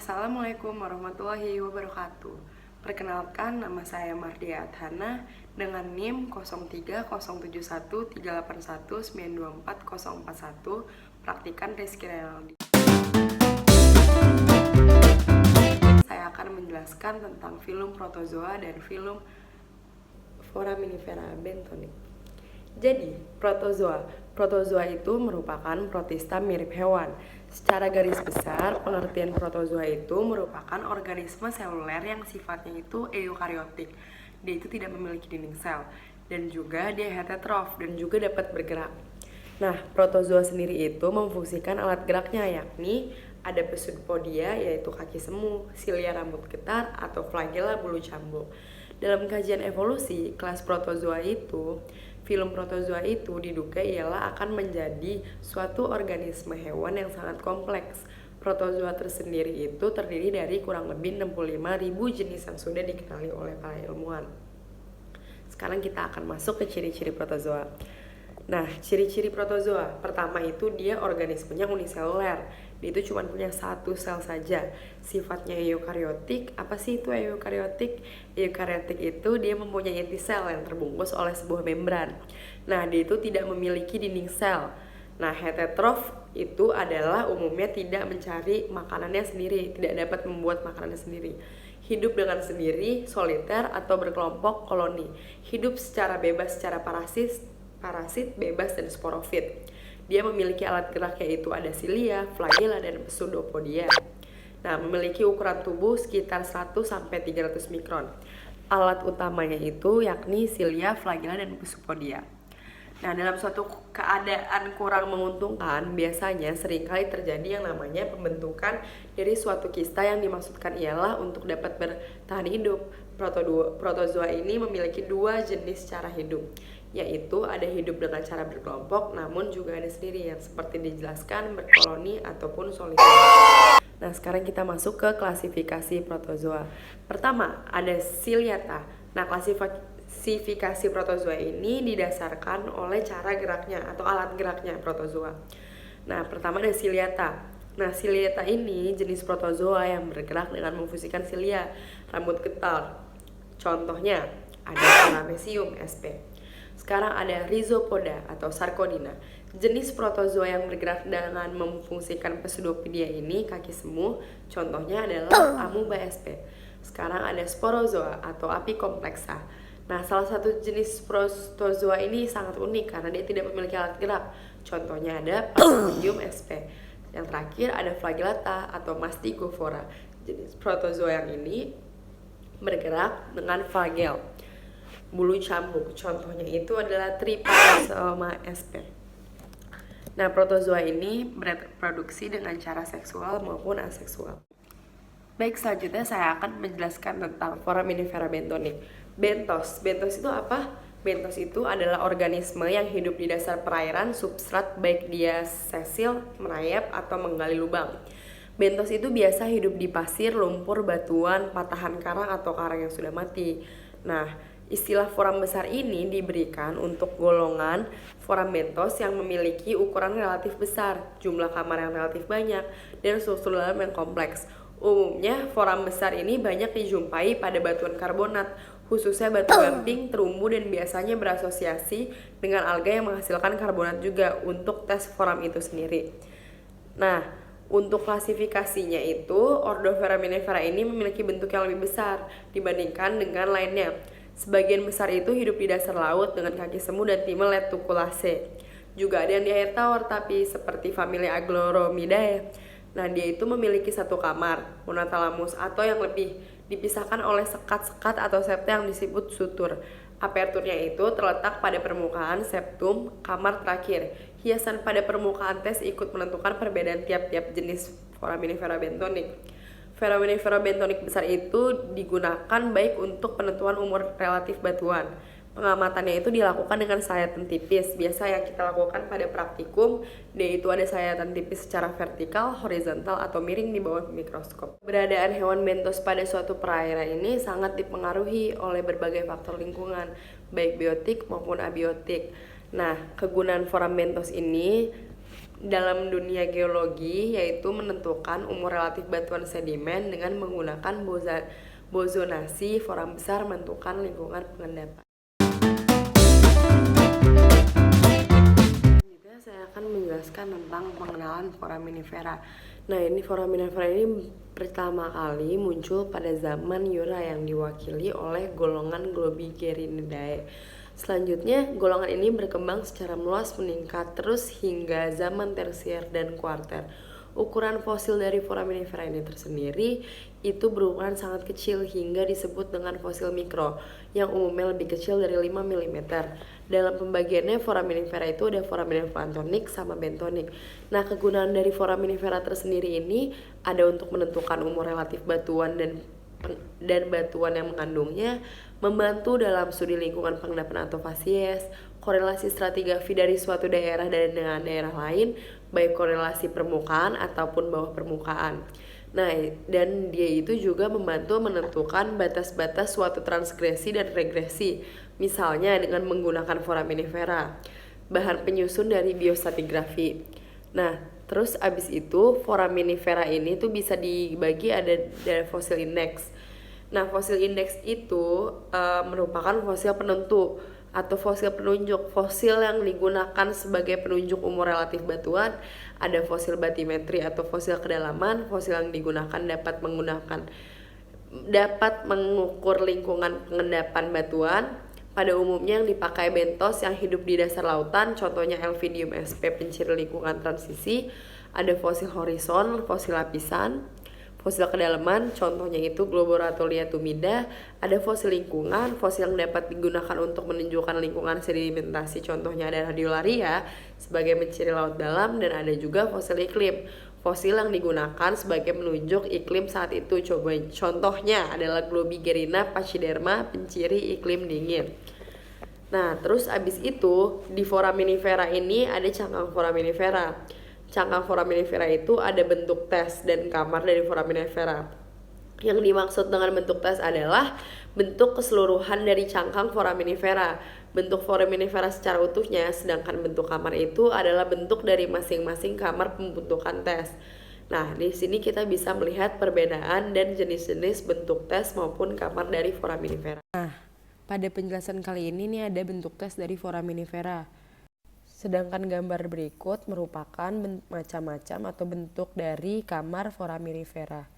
Assalamualaikum warahmatullahi wabarakatuh. Perkenalkan, nama saya Mardia Adhana dengan NIM 03071381981041, praktikan Rizky Renaldi. Saya akan menjelaskan tentang film protozoa dan film Foraminifera benthonic. Jadi, protozoa itu merupakan protista mirip hewan. Secara garis besar, pengertian protozoa itu merupakan organisme seluler yang sifatnya itu eukariotik. Dia itu tidak memiliki dinding sel, dan juga dia heterotrof dan juga dapat bergerak. Nah, protozoa sendiri itu memfungsikan alat geraknya, yakni ada pseudopodia yaitu kaki semu, silia rambut getar, atau flagella bulu cambuk. Dalam kajian evolusi, kelas protozoa itu, film protozoa itu diduga ialah akan menjadi suatu organisme hewan yang sangat kompleks. Protozoa tersendiri itu terdiri dari kurang lebih 65.000 jenis yang sudah dikenali oleh para ilmuwan. Sekarang kita akan masuk ke ciri-ciri protozoa. Nah, ciri-ciri protozoa, pertama itu dia organismenya uniseluler. Dia itu cuma punya satu sel saja. Sifatnya eukariotik. Apa sih itu eukariotik? Eukariotik itu dia mempunyai inti sel yang terbungkus oleh sebuah membran. Nah, dia itu tidak memiliki dinding sel. Nah, heterotrof itu adalah umumnya tidak mencari makanannya sendiri, tidak dapat membuat makanannya sendiri. Hidup dengan sendiri, soliter, atau berkelompok koloni. Hidup secara bebas secara parasit, bebas, dan sporofit. Dia memiliki alat gerak yaitu ada silia, flagella, dan pseudopodia. Nah, memiliki ukuran tubuh sekitar 100-300 mikron. Alat utamanya itu yakni silia, flagella, dan pseudopodia. Nah, dalam suatu keadaan kurang menguntungkan, biasanya seringkali terjadi yang namanya pembentukan dari suatu kista yang dimaksudkan ialah untuk dapat bertahan hidup. Protozoa ini memiliki dua jenis cara hidup, yaitu ada hidup dengan cara berkelompok, namun juga ada sendiri yang seperti dijelaskan berkoloni ataupun soliter. Nah, sekarang kita masuk ke klasifikasi protozoa. Pertama, ada Ciliata. Nah, klasifikasi protozoa ini didasarkan oleh cara geraknya atau alat geraknya protozoa. Nah, pertama ada Ciliata. Nah, Ciliata ini jenis protozoa yang bergerak dengan memfungsikan silia, rambut getar. Contohnya ada Paramecium sp. Sekarang ada Rhizopoda atau Sarcodina. Jenis protozoa yang bergerak dengan memfungsikan pseudopodia ini kaki semu. Contohnya adalah Amoeba sp. Sekarang ada Sporozoa atau Apicomplexa. Nah, salah satu jenis protozoa ini sangat unik karena dia tidak memiliki alat gerak. Contohnya ada Plasmodium sp. Yang terakhir ada Flagellata atau Mastigophora. Jenis protozoa yang ini bergerak dengan flagel bulu cambuk. Contohnya itu adalah Trypanosoma sp. Nah, protozoa ini bereproduksi dengan cara seksual maupun aseksual. Baik, selanjutnya saya akan menjelaskan tentang Foraminifera benthonic. Benthos itu apa? Benthos itu adalah organisme yang hidup di dasar perairan substrat, baik dia sesil, merayap, atau menggali lubang. Benthos itu biasa hidup di pasir, lumpur, batuan, patahan karang, atau karang yang sudah mati. Nah, istilah foram besar ini diberikan untuk golongan forabenthos yang memiliki ukuran relatif besar, jumlah kamar yang relatif banyak, dan struktur dalam yang kompleks. Umumnya, foram besar ini banyak dijumpai pada batuan karbonat, khususnya batu gamping, terumbu, dan biasanya berasosiasi dengan alga yang menghasilkan karbonat juga untuk tes foram itu sendiri. Nah, untuk klasifikasinya itu, ordo Foraminifera ini memiliki bentuk yang lebih besar dibandingkan dengan lainnya. Sebagian besar itu hidup di dasar laut dengan kaki semu dan timal Letuculaceae. Juga ada yang di air tawar tapi seperti familia Agloromidae. Nah, dia itu memiliki satu kamar, monotalamus, atau yang lebih, dipisahkan oleh sekat-sekat atau septa yang disebut sutur. Aperturnya itu terletak pada permukaan septum kamar terakhir. Hiasan pada permukaan tes ikut menentukan perbedaan tiap-tiap jenis Foraminifera benthonic. Foraminifera benthonic besar itu digunakan baik untuk penentuan umur relatif batuan. Pengamatannya itu dilakukan dengan sayatan tipis. Biasa yang kita lakukan pada praktikum, yaitu ada sayatan tipis secara vertikal, horizontal, atau miring di bawah mikroskop. Keberadaan hewan benthos pada suatu perairan ini sangat dipengaruhi oleh berbagai faktor lingkungan, baik biotik maupun abiotik. Nah, kegunaan foram benthos ini dalam dunia geologi, yaitu menentukan umur relatif batuan sedimen dengan menggunakan bozonasi. Forum besar menentukan lingkungan pengendapan. Selanjutnya saya akan menjelaskan tentang pengenalan foraminifera. Nah, ini foraminifera ini pertama kali muncul pada zaman Jura yang diwakili oleh golongan Globigerinidae. Selanjutnya, golongan ini berkembang secara meluas meningkat terus hingga zaman tersier dan kuarter. Ukuran fosil dari foraminifera ini tersendiri itu berukuran sangat kecil hingga disebut dengan fosil mikro yang umumnya lebih kecil dari 5 mm. Dalam pembagiannya foraminifera itu ada foraminifera plantonik sama bentonik. Nah, kegunaan dari foraminifera tersendiri ini ada untuk menentukan umur relatif batuan dan batuan yang mengandungnya, membantu dalam studi lingkungan pengendapan atau fasies, korelasi stratigrafi dari suatu daerah dengan daerah lain, baik korelasi permukaan ataupun bawah permukaan. Nah, dan dia itu juga membantu menentukan batas-batas suatu transgresi dan regresi, misalnya dengan menggunakan foraminifera, bahan penyusun dari biostratigrafi. Nah, terus abis itu foraminifera ini tuh bisa dibagi ada dari fosil indeks. Nah, fosil indeks itu merupakan fosil penentu atau fosil penunjuk. Fosil yang digunakan sebagai penunjuk umur relatif batuan, ada fosil batimetri atau fosil kedalaman. Fosil yang digunakan dapat mengukur lingkungan pengendapan batuan. Pada umumnya yang dipakai bentos yang hidup di dasar lautan, contohnya Elvidium sp penciri lingkungan transisi. Ada fosil horizon, fosil lapisan. Fosil kedalaman, contohnya itu Globoratolia tumida. Ada fosil lingkungan, fosil yang dapat digunakan untuk menunjukkan lingkungan sedimentasi, contohnya ada Radiolaria sebagai menciri laut dalam. Dan ada juga fosil iklim, fosil yang digunakan sebagai menunjuk iklim saat itu. Contohnya adalah Globigerina pachyderma, penciri iklim dingin. Nah, terus abis itu di foraminifera ini ada cangkang foraminifera. Cangkang foraminifera itu ada bentuk tes dan kamar dari foraminifera. Yang dimaksud dengan bentuk tes adalah bentuk keseluruhan dari cangkang foraminifera, bentuk foraminifera secara utuhnya, sedangkan bentuk kamar itu adalah bentuk dari masing-masing kamar pembentukan tes. Nah, di sini kita bisa melihat perbedaan dan jenis-jenis bentuk tes maupun kamar dari foraminifera. Nah, pada penjelasan kali ini nih ada bentuk tes dari foraminifera. Sedangkan gambar berikut merupakan macam-macam atau bentuk dari kamar foraminifera.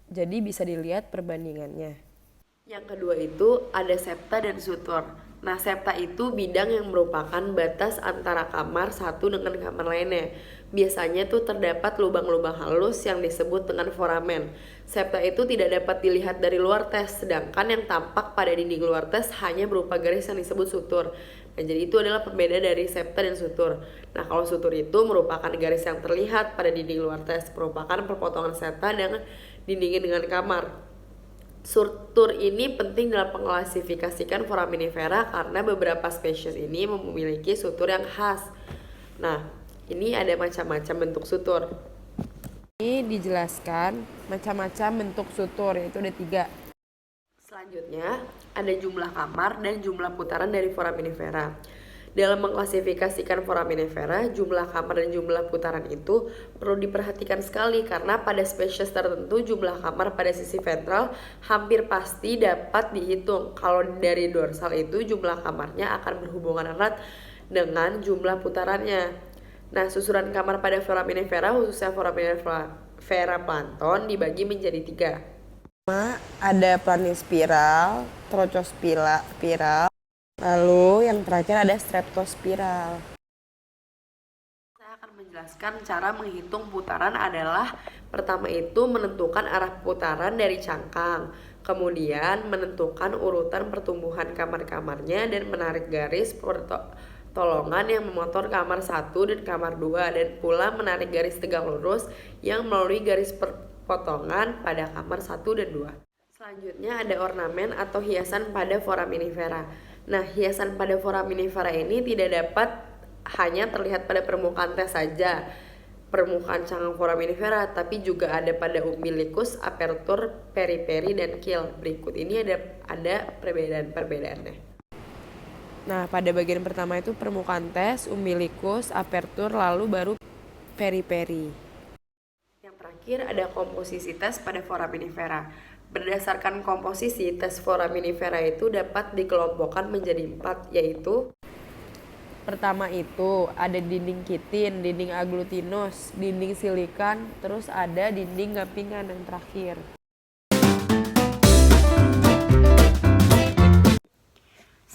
Jadi bisa dilihat perbandingannya. Yang kedua itu ada septa dan sutur. Nah, septa itu bidang yang merupakan batas antara kamar satu dengan kamar lainnya. Biasanya tuh terdapat lubang-lubang halus yang disebut dengan foramen. Septa itu tidak dapat dilihat dari luar tes, sedangkan yang tampak pada dinding luar tes hanya berupa garis yang disebut sutur. Nah, jadi itu adalah pembeda dari septa dan sutur. Nah, kalau sutur itu merupakan garis yang terlihat pada dinding luar tes, merupakan perpotongan septa dengan dindingnya dengan kamar. Sutur ini penting dalam mengklasifikasikan foraminifera karena beberapa spesies ini memiliki sutur yang khas. Nah, ini ada macam-macam bentuk sutur. Ini dijelaskan macam-macam bentuk sutur, yaitu ada 3. Selanjutnya, ada jumlah kamar dan jumlah putaran dari foraminifera. Dalam mengklasifikasikan foraminifera, jumlah kamar dan jumlah putaran itu perlu diperhatikan sekali karena pada spesies tertentu jumlah kamar pada sisi ventral hampir pasti dapat dihitung. Kalau dari dorsal itu jumlah kamarnya akan berhubungan erat dengan jumlah putarannya. Nah, susunan kamar pada foraminifera, khususnya foraminifera plankton, dibagi menjadi 3. Ada planispiral, trochospiral, lalu yang terakhir ada streptospiral. Saya akan menjelaskan cara menghitung putaran adalah pertama itu menentukan arah putaran dari cangkang, kemudian menentukan urutan pertumbuhan kamar-kamarnya dan menarik garis pertolongan yang memotong kamar 1 dan kamar 2 dan pula menarik garis tegak lurus yang melalui garis potongan pada kamar 1 dan 2. Selanjutnya ada ornamen atau hiasan pada foraminifera. Nah, hiasan pada foraminifera ini tidak dapat hanya terlihat pada permukaan tes saja, permukaan cangkang foraminifera, tapi juga ada pada umbilicus, apertur, periperi, dan keel. Berikut ini ada perbedaan-perbedaannya. Nah, pada bagian pertama itu permukaan tes, umbilicus, apertur, lalu baru periperi. Yang terakhir ada komposisi tes pada foraminifera. Berdasarkan komposisi, tes foraminifera itu dapat dikelompokkan menjadi 4, yaitu pertama itu ada dinding kitin, dinding aglutinus, dinding silikan, terus ada dinding gampingan yang terakhir.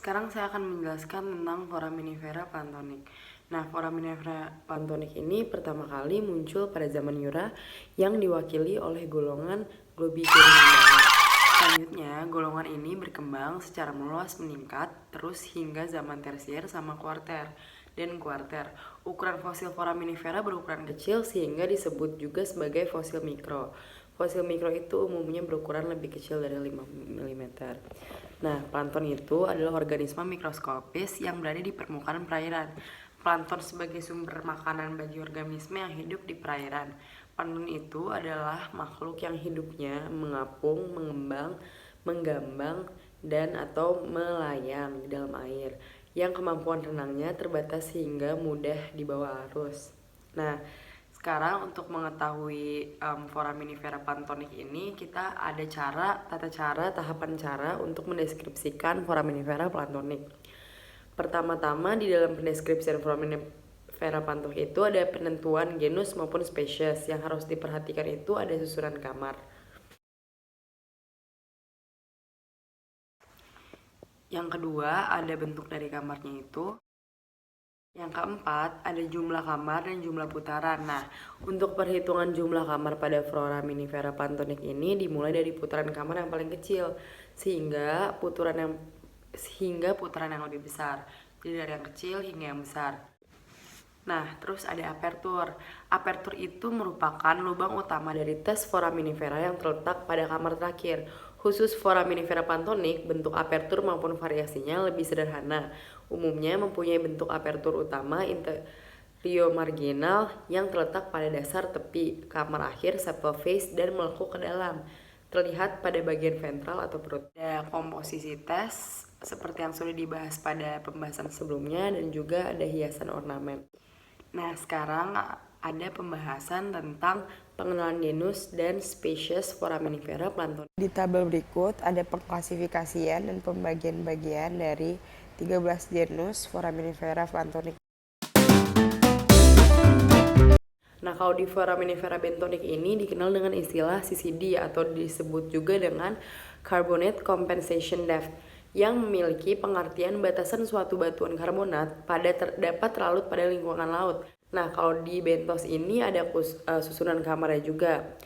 Sekarang saya akan menjelaskan tentang foraminifera plantonik. Nah, foraminifera plantonik ini pertama kali muncul pada zaman Jura yang diwakili oleh golongan Globigerinoidea. Selanjutnya, golongan ini berkembang secara meluas meningkat terus hingga zaman tersier sama kuarter. Dan kuarter, ukuran fosil foraminifera berukuran kecil sehingga disebut juga sebagai fosil mikro. Fosil mikro itu umumnya berukuran lebih kecil dari 5 mm. Nah, plankton itu adalah organisme mikroskopis yang berada di permukaan perairan. Plankton sebagai sumber makanan bagi organisme yang hidup di perairan. Plankton itu adalah makhluk yang hidupnya mengapung, mengembang, menggambang, dan atau melayang di dalam air, yang kemampuan renangnya terbatas sehingga mudah dibawa arus. Nah, sekarang untuk mengetahui foraminifera plantonik ini, kita ada tata cara, tahapan cara untuk mendeskripsikan foraminifera plantonik. Pertama-tama di dalam pendeskripsian foraminifera plantonik itu ada penentuan genus maupun spesies. Yang harus diperhatikan itu ada susunan kamar. Yang kedua ada bentuk dari kamarnya itu. Yang keempat, ada jumlah kamar dan jumlah putaran. Nah, untuk perhitungan jumlah kamar pada foraminifera plantonik ini dimulai dari putaran kamar yang paling kecil sehingga putaran yang lebih besar. Jadi dari yang kecil hingga yang besar. Nah, terus ada apertur. Apertur itu merupakan lubang utama dari tes foraminifera yang terletak pada kamar terakhir. Khusus foraminifera plantonik, bentuk apertur maupun variasinya lebih sederhana. Umumnya mempunyai bentuk apertur utama interiomarginal yang terletak pada dasar tepi kamar akhir sepal face dan melekuk ke dalam. Terlihat pada bagian ventral atau perut. Ada komposisi tes seperti yang sudah dibahas pada pembahasan sebelumnya dan juga ada hiasan ornamen. Nah, sekarang ada pembahasan tentang pengenalan genus dan spesies foraminifera plantonik. Di tabel berikut ada pengklasifikasian dan pembagian-bagian dari 13 genus foraminifera plantonik. Nah, kalau di foraminifera bentonik ini dikenal dengan istilah CCD atau disebut juga dengan Carbonate Compensation Depth, yang memiliki pengertian batasan suatu batuan karbonat dapat terlalut pada lingkungan laut. Nah, kalau di bentos ini ada susunan kamarnya juga.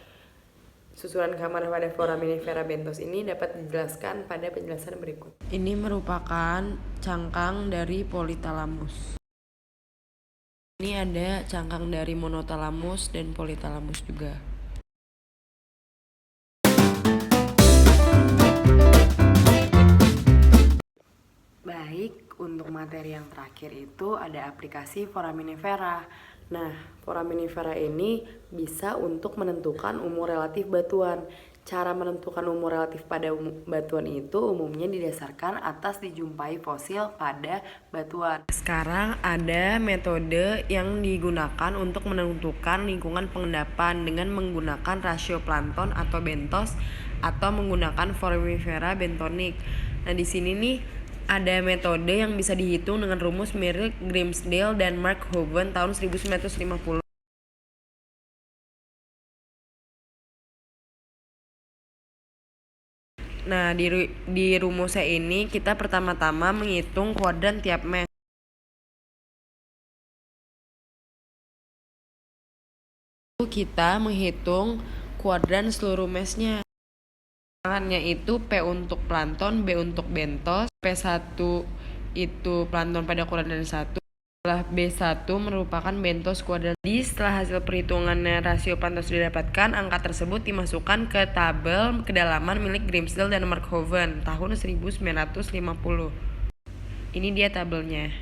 Susunan kamar pada foraminifera bentos ini dapat dijelaskan pada penjelasan berikut. Ini merupakan cangkang dari politalamus. Ini ada cangkang dari monotalamus dan politalamus juga. Baik, untuk materi yang terakhir itu ada aplikasi foraminifera. Nah, foraminifera ini bisa untuk menentukan umur relatif batuan. Cara menentukan umur relatif pada batuan itu umumnya didasarkan atas dijumpai fosil pada batuan. Sekarang ada metode yang digunakan untuk menentukan lingkungan pengendapan dengan menggunakan rasio plankton atau bentos atau menggunakan foraminifera bentonik. Nah, di sini nih ada metode yang bisa dihitung dengan rumus Merrill, Grimsdale, dan Mark Hoven tahun 1950. Nah, di rumusnya ini kita pertama-tama menghitung kuadran tiap mesh. Kita menghitung kuadran seluruh meshnya. Bilangannya itu P untuk plankton, B untuk bentos, P1 itu plankton pada kuadran 1, setelah B1 merupakan bentos kuadran. Jadi setelah hasil perhitungannya rasio plankton sudah didapatkan, angka tersebut dimasukkan ke tabel kedalaman milik Grimsdale dan Mark Hoven tahun 1950. Ini dia tabelnya.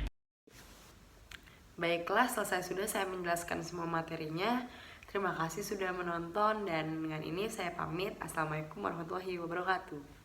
Baiklah, selesai sudah saya menjelaskan semua materinya. Terima kasih sudah menonton dan dengan ini saya pamit. Assalamualaikum warahmatullahi wabarakatuh.